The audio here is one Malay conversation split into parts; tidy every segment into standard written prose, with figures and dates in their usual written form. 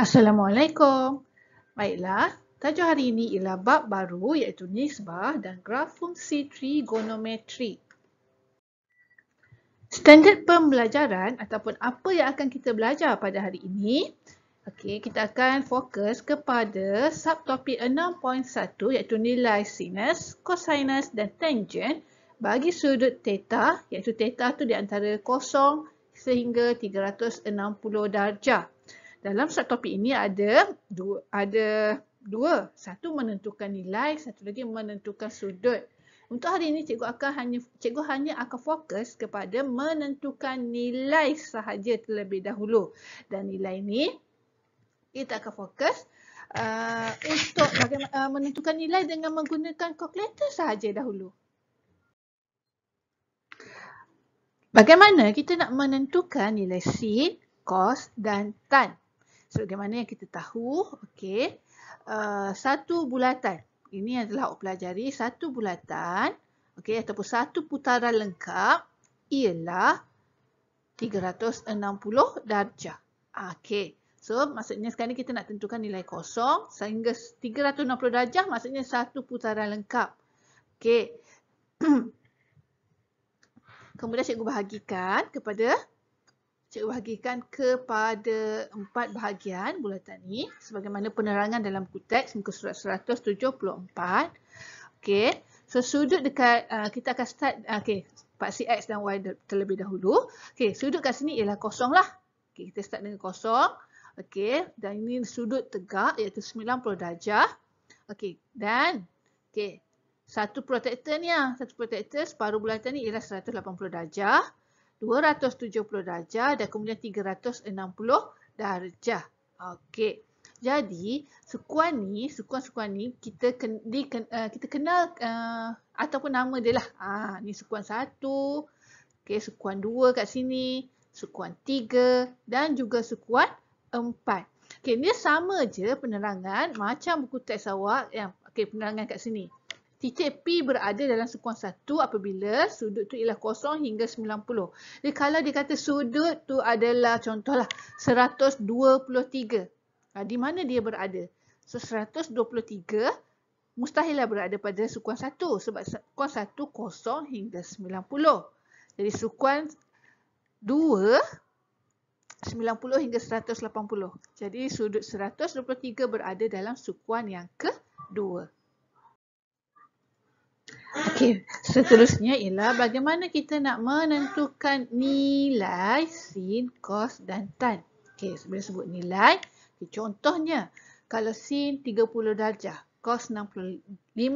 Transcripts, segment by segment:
Assalamualaikum. Baiklah, tajuk hari ini ialah bab baru iaitu nisbah dan graf fungsi trigonometri. Standard pembelajaran ataupun apa yang akan kita belajar pada hari ini, kita akan fokus kepada subtopik 6.1 iaitu nilai sinus, kosinus dan tangent bagi sudut theta, iaitu theta tu di antara 0 sehingga 360 darjah. Dalam subtopik ini ada dua. Satu menentukan nilai, satu lagi menentukan sudut. Untuk hari ini cikgu hanya akan fokus kepada menentukan nilai sahaja terlebih dahulu. Dan nilai ini kita akan fokus untuk menentukan nilai dengan menggunakan kalkulator sahaja dahulu. Bagaimana kita nak menentukan nilai sin, cos dan tan? Sebagaimana yang kita tahu, satu bulatan. Ini adalah awak pelajari, satu bulatan, ataupun satu putaran lengkap ialah 360 darjah. So maksudnya sekarang ni kita nak tentukan nilai kosong sehingga 360 darjah maksudnya satu putaran lengkap. Kemudian cikgu bahagikan kepada 4 bahagian bulatan ni sebagaimana penerangan dalam buku teks muka surat 174. So sudut dekat kita akan start paksi X dan Y terlebih dahulu. Sudut kat sini ialah kosong lah. Kita start dengan kosong. Dan ini sudut tegak iaitu 90 darjah. Dan satu protektor ni separuh bulatan ni ialah 180 darjah. 270 darjah dan kemudian 360 darjah. Jadi sukuan ni kita kenal ataupun nama dia lah. Ni sukuan 1, sukuan 2 kat sini, sukuan 3 dan juga sukuan 4. Ni sama je penerangan macam buku teks awak yang penerangan kat sini. Titik P berada dalam sukuan 1 apabila sudut tu ialah 0 hingga 90. Jadi kalau dia kata sudut tu adalah contohlah 123. Di mana dia berada? So 123 mustahillah berada pada sukuan 1 sebab sukuan 1 0 hingga 90. Jadi sukuan 2 90 hingga 180. Jadi sudut 123 berada dalam sukuan yang kedua. Seterusnya ialah bagaimana kita nak menentukan nilai sin, cos dan tan. Sebelum sebut nilai, contohnya kalau sin 30 darjah, cos 65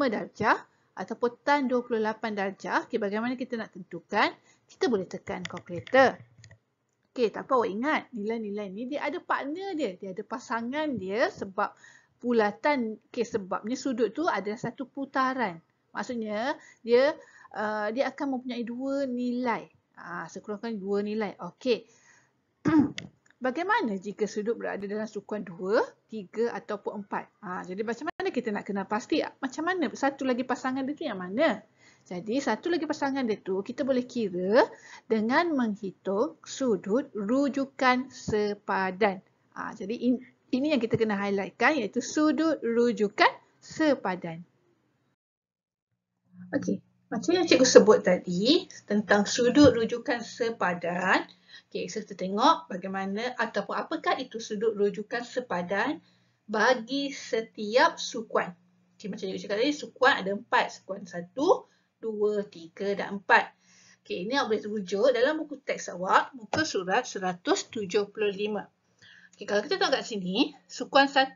darjah ataupun tan 28 darjah, bagaimana kita nak tentukan? Kita boleh tekan kalkulator. Tak apa awak ingat, nilai-nilai ni dia ada partner dia ada pasangan dia sebab bulatan, sebabnya sudut tu ada satu putaran. Maksudnya dia akan mempunyai dua nilai. Sekurang-kurangnya dua nilai. Bagaimana jika sudut berada dalam sukuan 2, 3 ataupun 4? Jadi macam mana kita nak kenal pasti macam mana satu lagi pasangan dia tu yang mana? Jadi satu lagi pasangan dia tu kita boleh kira dengan menghitung sudut rujukan sepadan. Jadi ini yang kita kena highlightkan iaitu sudut rujukan sepadan. Macam yang cikgu sebut tadi tentang sudut rujukan sepadan. Kita tengok bagaimana ataupun apakah itu sudut rujukan sepadan bagi setiap sukuan. Macam cikgu cakap tadi, sukuan ada 4. Sukuan 1, 2, 3 dan 4. Ini awak boleh rujuk dalam buku teks awak, muka surat 175. Kalau kita tengok kat sini, sukuan 1.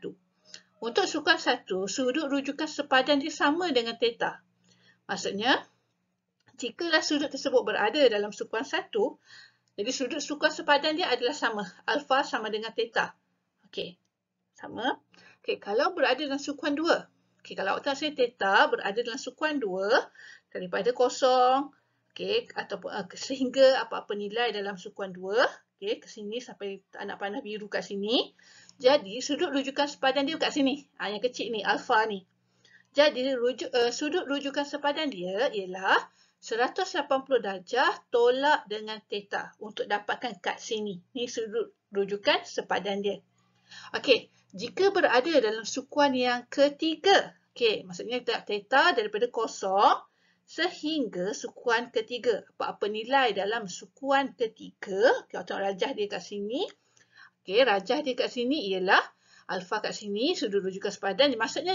Untuk sukuan 1, sudut rujukan sepadan dia sama dengan theta. Maksudnya, jikalau sudut tersebut berada dalam sukuan 1, jadi sudut sukuan sepadan dia adalah sama. Alfa sama dengan theta. Sama. Kalau berada dalam sukuan 2. Kalau awak tengok sini, theta berada dalam sukuan 2 daripada 0, ataupun sehingga apa-apa nilai dalam sukuan 2. Ke sini sampai anak panah biru kat sini. Jadi, sudut rujukan sepadan dia kat sini. Yang kecil ni, alfa ni. Jadi sudut rujukan sepadan dia ialah 180 darjah tolak dengan theta untuk dapatkan kat sini. Ni sudut rujukan sepadan dia. Okey, jika berada dalam sukuan yang ketiga. Okey, maksudnya theta daripada kosong sehingga sukuan ketiga. Apa-apa nilai dalam sukuan ketiga, kita tengok rajah dia kat sini. Okey, rajah dia kat sini ialah alfa kat sini, sudut rujukan sepadan. Maksudnya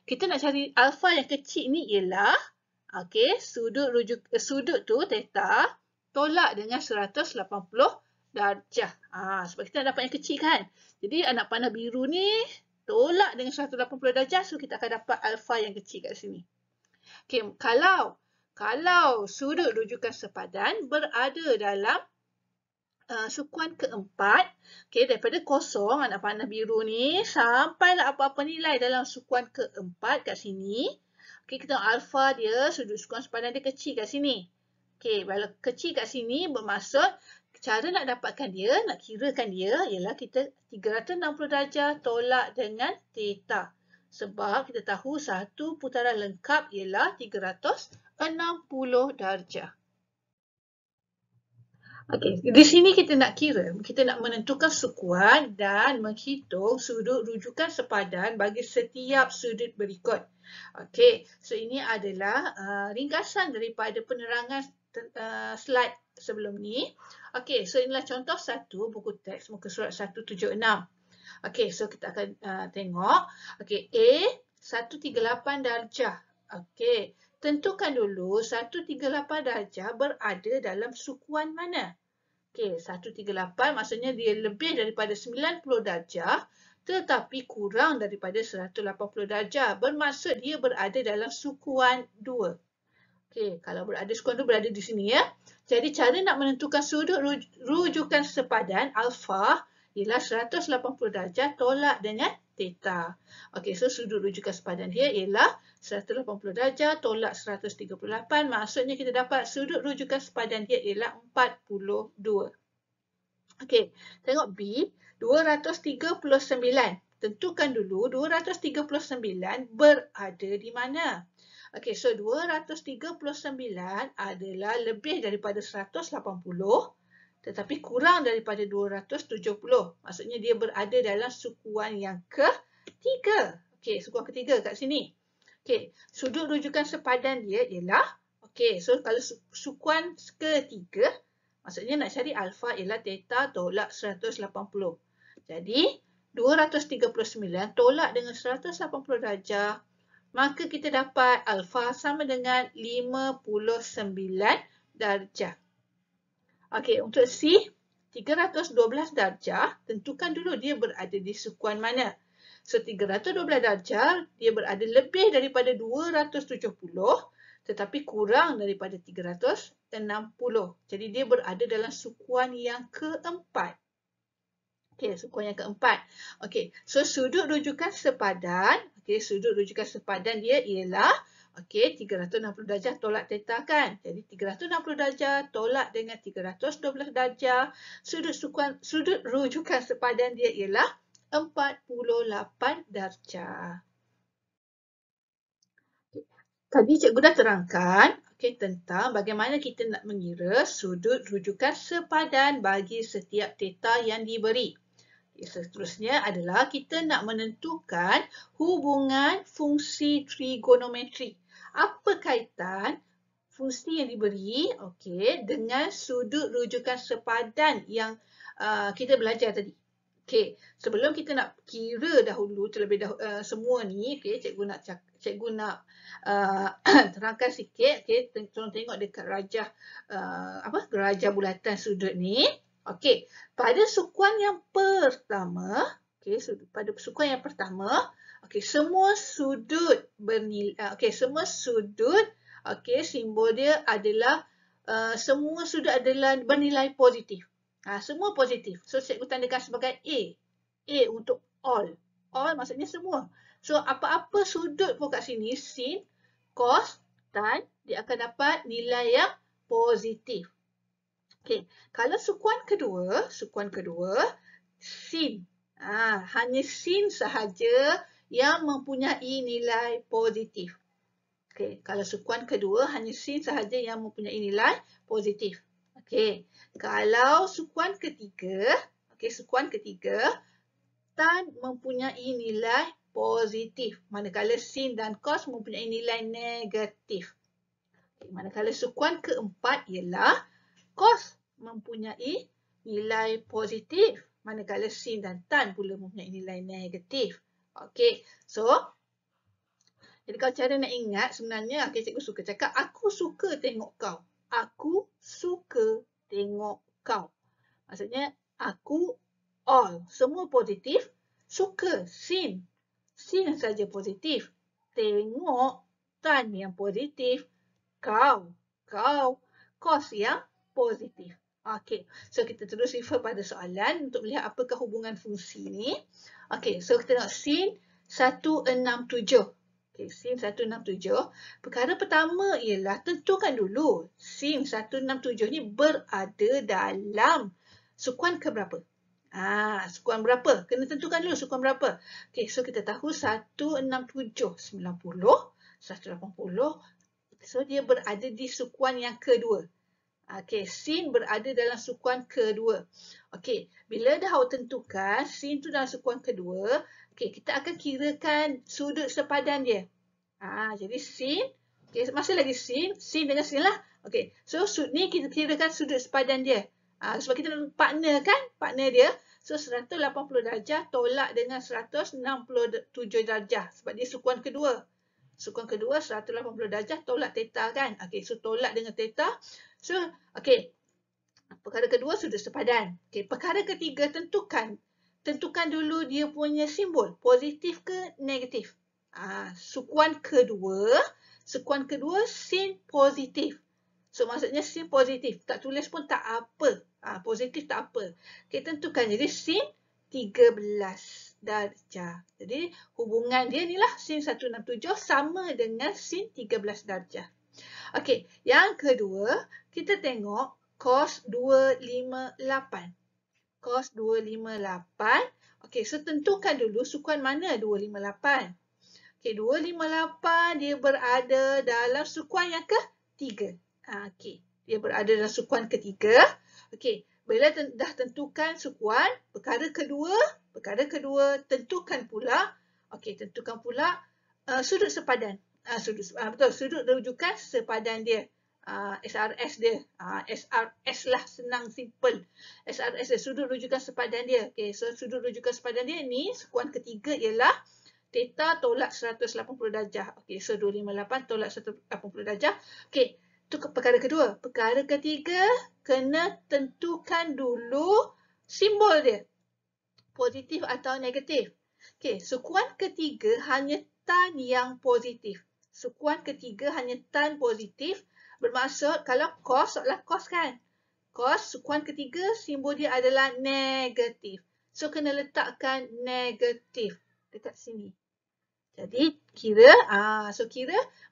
kita nak cari alfa yang kecil ni ialah sudut tu theta tolak dengan 180 darjah. Sebab kita nak dapat yang kecil kan. Jadi anak panah biru ni tolak dengan 180 darjah, so kita akan dapat alfa yang kecil kat sini. Okey, kalau sudut rujukan sepadan berada dalam sukuan keempat, daripada kosong anak panah biru ni sampailah apa-apa nilai dalam sukuan keempat kat sini. Kita tengok alfa dia, sudut sukuan sepadan dia kecil kat sini. Kalau kecil kat sini bermaksud cara nak dapatkan dia, nak kirakan dia ialah kita 360 darjah tolak dengan theta. Sebab kita tahu satu putaran lengkap ialah 360 darjah. Di sini kita nak menentukan sukuan dan menghitung sudut rujukan sepadan bagi setiap sudut berikut. So ini adalah ringkasan daripada penerangan slide sebelum ni. So inilah contoh 1 buku teks muka surat 176. So kita akan tengok. A 138 darjah. Tentukan dulu 138 darjah berada dalam sukuan mana? 138 maksudnya dia lebih daripada 90 darjah tetapi kurang daripada 180 darjah. Bermaksud dia berada dalam sukuan 2. Kalau berada sukuan 2 berada di sini ya. Jadi cara nak menentukan sudut rujukan sepadan alfa ialah 180 darjah tolak dengan theta. So sudut rujukan sepadan dia ialah 180 darjah tolak 138. Maksudnya kita dapat sudut rujukan sepadan dia ialah 42. Tengok B, 239. Tentukan dulu 239 berada di mana? So 239 adalah lebih daripada 180 tetapi kurang daripada 270. Maksudnya dia berada dalam sukuan yang ketiga. Sukuan ketiga kat sini. Sudut rujukan sepadan dia ialah, so kalau sukuan ketiga, maksudnya nak cari alfa ialah theta tolak 180. Jadi 239 tolak dengan 180 darjah, maka kita dapat alfa sama dengan 59 darjah. Untuk C, 312 darjah, tentukan dulu dia berada di sukuan mana. So 312 darjah, dia berada lebih daripada 270, tetapi kurang daripada 360. Jadi dia berada dalam sukuan yang keempat. Sukuan yang keempat. So sudut rujukan sepadan, sudut rujukan sepadan dia ialah 360 darjah tolak theta kan. Jadi 360 darjah tolak dengan 312 darjah. Sudut rujukan sepadan dia ialah 48 darjah. Tadi cikgu dah terangkan tentang bagaimana kita nak mengira sudut rujukan sepadan bagi setiap theta yang diberi. Seterusnya adalah kita nak menentukan hubungan fungsi trigonometri. Apa kaitan fungsi yang diberi dengan sudut rujukan sepadan yang kita belajar tadi. Sebelum kita nak kira dahulu terlebih dahulu semua ni, cikgu nak terangkan sikit. Tolong tengok dekat rajah rajah bulatan sudut ni. Pada sukuan yang pertama, semua sudut simbol dia adalah semua sudut adalah bernilai positif. Semua positif. So cikgu tandakan sebagai A. A untuk all. All maksudnya semua. So apa-apa sudut pun kat sini, sin, cos, tan, dia akan dapat nilai yang positif. Kalau sukuan kedua, sin. Hanya sin sahaja yang mempunyai nilai positif. Kalau sukuan kedua, hanya sin sahaja yang mempunyai nilai positif. Kalau sukuan ketiga, tan mempunyai nilai positif, manakala sin dan cos mempunyai nilai negatif. Manakala sukuan keempat ialah cos mempunyai nilai positif, manakala sin dan tan pula mempunyai nilai negatif. Okey, so jadi kalau cara nak ingat sebenarnya cikgu suka cakap aku suka tengok kau. Aku suka tengok kau. Maksudnya aku all semua positif, suka sin saja positif, tengok tan yang positif, kau cos yang positif. Okey, so kita terus refer pada soalan untuk melihat apakah hubungan fungsi ni. Okey, so kita tengok sin 167. Okey, sin 167. Perkara pertama ialah tentukan dulu sin 167 ni berada dalam sukuan ke berapa? Sukuan berapa? Kena tentukan dulu sukuan berapa. Okey, so kita tahu 167, 90, 180. So dia berada di sukuan yang kedua. Okey, sin berada dalam sukuan kedua. Okey, bila dah awak tentukan sin tu dalam sukuan kedua, okey, kita akan kirakan sudut sepadan dia. Jadi sin, okay, masih lagi sin dengan sin lah. Okey, so ni kita kirakan sudut sepadan dia. Sebab kita nak partner kan, partner dia. So 180 darjah tolak dengan 167 darjah sebab dia sukuan kedua. Sukuan kedua 180 darjah tolak theta kan. Okey, so tolak dengan theta. So, okey. Perkara kedua sudut sepadan. Okey, perkara ketiga tentukan dulu dia punya simbol, positif ke negatif. Sukuan kedua sin positif. So maksudnya sin positif. Tak tulis pun tak apa. Positif tak apa. Okey, tentukan jadi sin 13 darjah. Jadi hubungan dia ni lah sin 167 sama dengan sin 13 darjah. Okey, yang kedua kita tengok cos 258. Cos 258. Okey, so tentukan dulu sukuan mana 258. Okey, 258 dia berada dalam sukuan yang ketiga. Okey, dia berada dalam sukuan ketiga. Okey, bila dah tentukan sukuan, perkara kedua tentukan pula sudut sepadan. Betul, sudut rujukan sepadan dia. SRS dia. SRS lah, senang, simple. SRS dia, sudut rujukan sepadan dia. Okey, so sudut rujukan sepadan dia ni, sukuan ketiga ialah theta tolak 180 darjah. Okey, so 258 tolak 180 darjah. Okey, itu perkara kedua. Perkara ketiga, kena tentukan dulu simbol dia. Positif atau negatif. Okey, sukuan ketiga hanya tan yang positif. Sukuan ketiga hanya tan positif. Bermaksud kalau cos, soalan cos kan. Cos, sukuan ketiga simbol dia adalah negatif. So, kena letakkan negatif dekat sini. Jadi, kira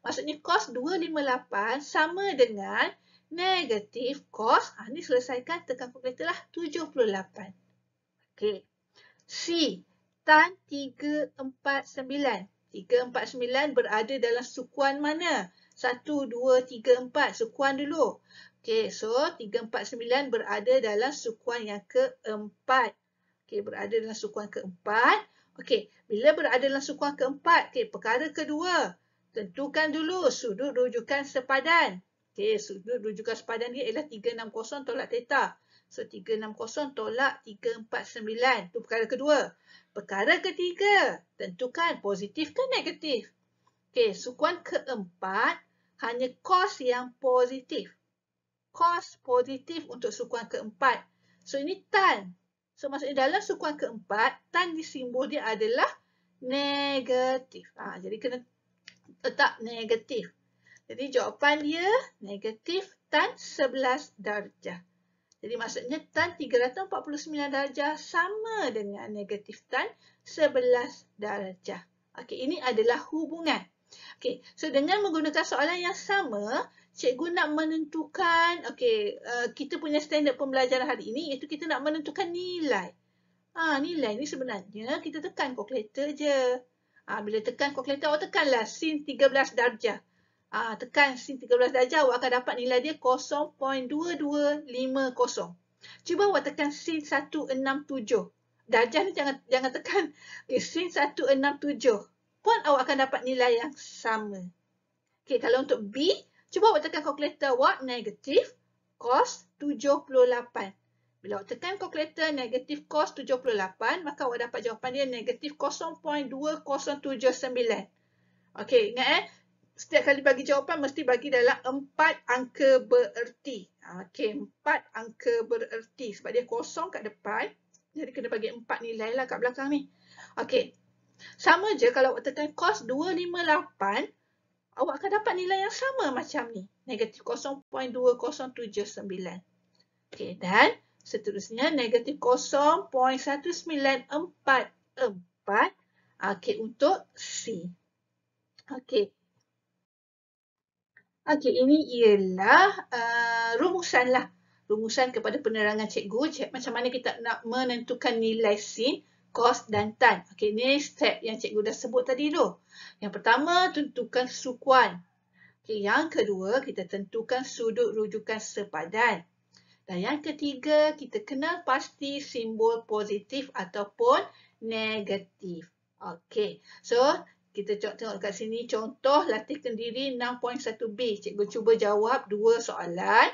maksudnya cos 258 sama dengan negatif cos, ni selesaikan, tekan kalkulator lah, 78. Okey. C, tan 349. 349 berada dalam sukuan mana? 1, 2, 3, 4. Sukuan dulu. Okey, so 349 berada dalam sukuan yang keempat. Okey, berada dalam sukuan keempat. Okey, bila berada dalam sukuan keempat, okey, perkara kedua, tentukan dulu sudut rujukan sepadan. Okey, sudut rujukan sepadan dia ialah 360 tolak theta. So, 360 tolak 349. Itu perkara kedua. Perkara ketiga, tentukan positif ke negatif. Okey, sukuan keempat hanya cos yang positif. Cos positif untuk sukuan keempat. So, ini tan. So, maksudnya dalam sukuan keempat, tan di simbol dia adalah negatif. Jadi, kena letak negatif. Jadi, jawapan dia negatif tan 11 darjah. Jadi, maksudnya tan 349 darjah sama dengan negatif tan 11 darjah. Okey, ini adalah hubungan. Okey, so dengan menggunakan soalan yang sama, cikgu nak menentukan, kita punya standard pembelajaran hari ini iaitu kita nak menentukan nilai. Nilai ni sebenarnya kita tekan kalkulator je. Bila tekan kalkulator, awak tekanlah sin 13 darjah. Tekan sin 13 darjah, awak akan dapat nilai dia 0.2250. Cuba awak tekan sin 167. darjah ni jangan tekan. Okay, sin 167 pun awak akan dapat nilai yang sama. Okay, kalau untuk B, cuba awak tekan kalkulator awak negatif cos 78. Bila awak tekan kalkulator negatif cos 78, maka awak dapat jawapan dia negatif 0.2079. Okey, ingat setiap kali bagi jawapan mesti bagi dalam 4 angka bererti. Okey, 4 angka bererti sebab dia kosong kat depan. Jadi kena bagi 4 nilai lah kat belakang ni. Okey. Sama je kalau awak tekan cos 258, awak akan dapat nilai yang sama macam ni. Negatif 0.2079. Okey, dan seterusnya negatif 0.1944. Okey, untuk C. Okey. Okey, ini ialah rumusan lah. Rumusan kepada penerangan cikgu. Macam mana kita nak menentukan nilai sin, cos dan tan. Okey, ini step yang cikgu dah sebut tadi tu. Yang pertama, tentukan sukuan. Okey, yang kedua, kita tentukan sudut rujukan sepadan. Dan yang ketiga, kita kenal pasti simbol positif ataupun negatif. Okey, so kita tengok kat sini contoh latihkan diri 6.1b. Cikgu cuba jawab dua soalan.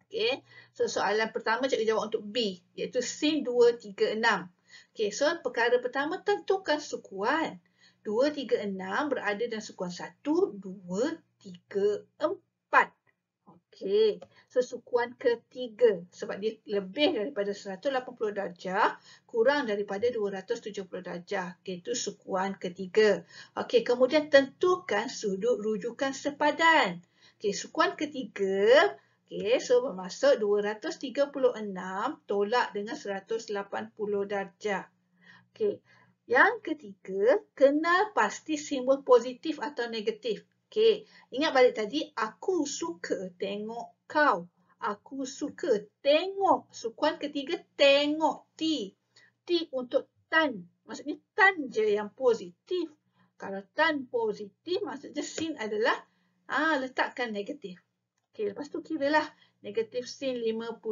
Okey, so soalan pertama cikgu jawab untuk B, iaitu sin 236. Okey, so perkara pertama tentukan sukuan. 236 berada dalam sukuan 1, 2, 3, 4. Okey, so sukuan ketiga sebab dia lebih daripada 180 darjah kurang daripada 270 darjah. Okey, itu sukuan ketiga. Okey, kemudian tentukan sudut rujukan sepadan. Okey, sukuan ketiga, okey, so bermaksud 236 tolak dengan 180 darjah. Okey, yang ketiga, kenal pasti simbol positif atau negatif. Okey, ingat balik tadi, aku suka tengok kau. Aku suka tengok. Sukuan ketiga, tengok. T. T untuk tan. Maksudnya tan je yang positif. Kalau tan positif, maksudnya sin adalah letakkan negatif. Okey, lepas tu kiralah negatif sin 56.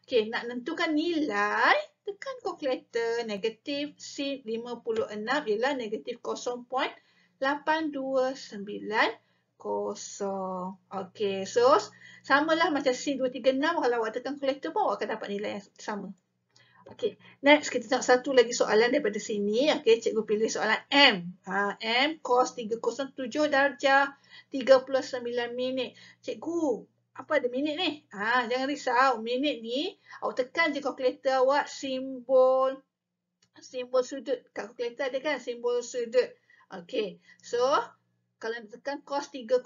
Okey, nak menentukan nilai, tekan kalkulator negatif sin 56 ialah negatif 0.8290. Okey, so samalah macam sin 236, kalau awak tekan kalkulator pun awak akan dapat nilai yang sama. Okey, next kita tengok satu lagi soalan daripada sini. Okey, cikgu pilih soalan M. M cos 307 darjah 39 minit. Cikgu, apa ada minit ni? Jangan risau. Minit ni awak tekan je kalkulator awak simbol sudut. Kat kalkulator ada kan simbol sudut. Okey, so kalau tekan cos 307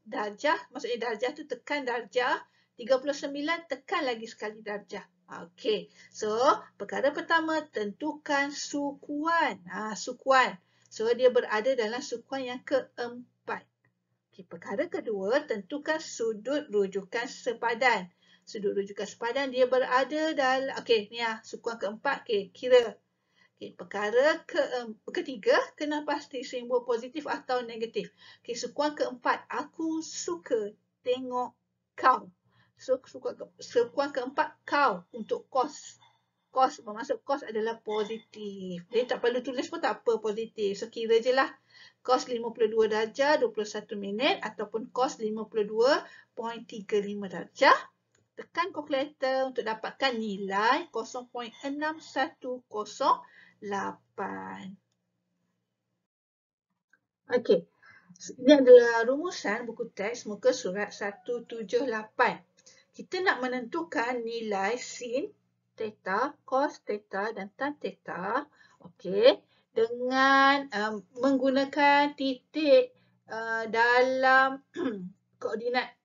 darjah, maksudnya darjah tu tekan darjah, 39 tekan lagi sekali darjah. Okey, so perkara pertama tentukan sukuan. Sukuan. So dia berada dalam sukuan yang keempat. Okey, perkara kedua tentukan sudut rujukan sepadan. Sudut rujukan sepadan dia berada dalam, okey ni sukuan keempat. Okey, kira. Okay, perkara ketiga, kenal pasti simbol positif atau negatif. Okay, sukuan keempat, aku suka tengok kau. So, sukuan keempat, kau untuk cos. Cos bermaksud cos adalah positif. Jadi tak perlu tulis pun tak apa positif. So, kira je lah. Cos 52 darjah 21 minit ataupun cos 52.35 darjah. Tekan kalkulator untuk dapatkan nilai 0.6108. Okey, ini adalah rumusan buku teks muka surat 178. Kita nak menentukan nilai sin, theta, cos theta dan tan theta. Okey, dengan menggunakan titik dalam koordinat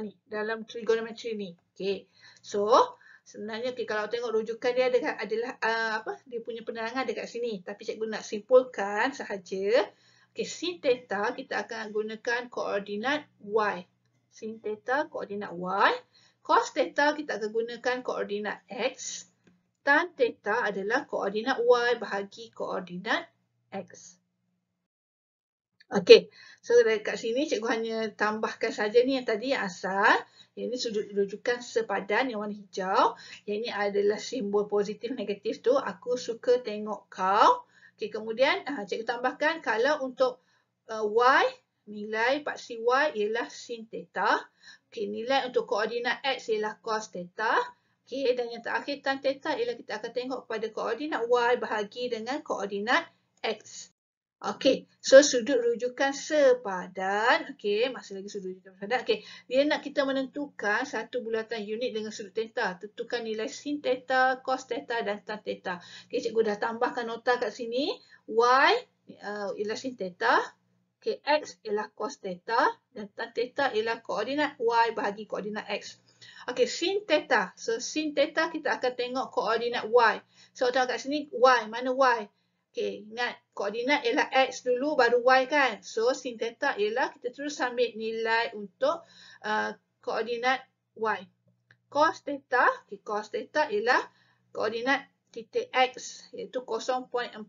ni, dalam trigonometri ni. Okey, so sebenarnya kalau tengok rujukan dia adalah dia punya penerangan dekat sini. Tapi cikgu nak simpulkan sahaja. Okey, sin theta kita akan gunakan koordinat y. Sin theta koordinat y. Cos theta kita akan gunakan koordinat x. Tan theta adalah koordinat y bahagi koordinat x. Okey, so dekat sini cikgu hanya tambahkan saja ni yang tadi yang asal. Ini sudut rujukan sepadan yang warna hijau. Yang ini adalah simbol positif negatif tu. Aku suka tengok kau. Okey, kemudian cikgu tambahkan kalau untuk Y, nilai paksi Y ialah sin theta. Okey, nilai untuk koordinat X ialah cos theta. Okey, dan yang terakhir tan theta ialah kita akan tengok pada koordinat Y bahagi dengan koordinat X. Okey, so sudut rujukan sepadan. Okey, masih lagi sudut rujukan sepadan. Okey, dia nak kita menentukan satu bulatan unit dengan sudut theta. Tentukan nilai sin theta, cos theta dan tan theta. Okey, cikgu dah tambahkan nota kat sini. Y ialah sin theta. Okey, X ialah cos theta dan tan theta ialah koordinat Y bahagi koordinat X. Okey, sin theta. So, sin theta kita akan tengok koordinat Y. So, tengok kat sini Y. Mana Y? Okey, ingat koordinat ialah X dulu baru Y kan. So, sin theta ialah kita terus ambil nilai untuk koordinat Y. Cos theta, okay, cos theta ialah koordinat titik X iaitu 0.4695.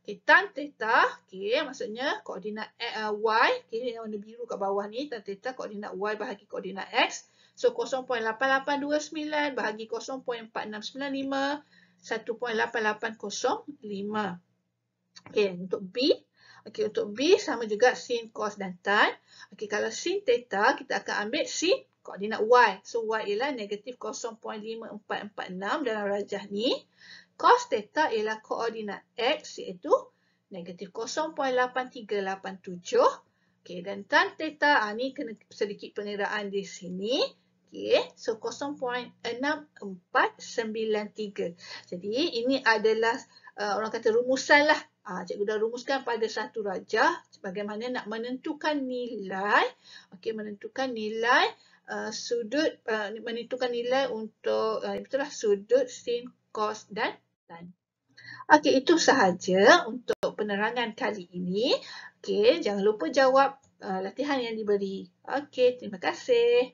Okay, tan theta, okay, maksudnya koordinat Y, okay, yang warna biru kat bawah ni, tan theta koordinat Y bahagi koordinat X. So, 0.8829 bahagi 0.4695. 1.8805. Okey, untuk B. Okey, untuk B sama juga sin, cos dan tan. Okey, kalau sin theta kita akan ambil sin koordinat Y. So Y ialah negatif 0.5446 dalam rajah ni. Cos theta ialah koordinat X iaitu negatif 0.8387. Okey, dan tan theta ni kena sedikit pengiraan di sini. Okay, so 0.6493. Jadi ini adalah orang kata rumusan lah. Cikgu dah rumuskan pada satu rajah bagaimana nak menentukan nilai. Okey, menentukan nilai sudut, menentukan nilai untuk itulah sudut sin, cos dan tan. Okey, itu sahaja untuk penerangan kali ini. Okey, jangan lupa jawab latihan yang diberi. Okey, terima kasih.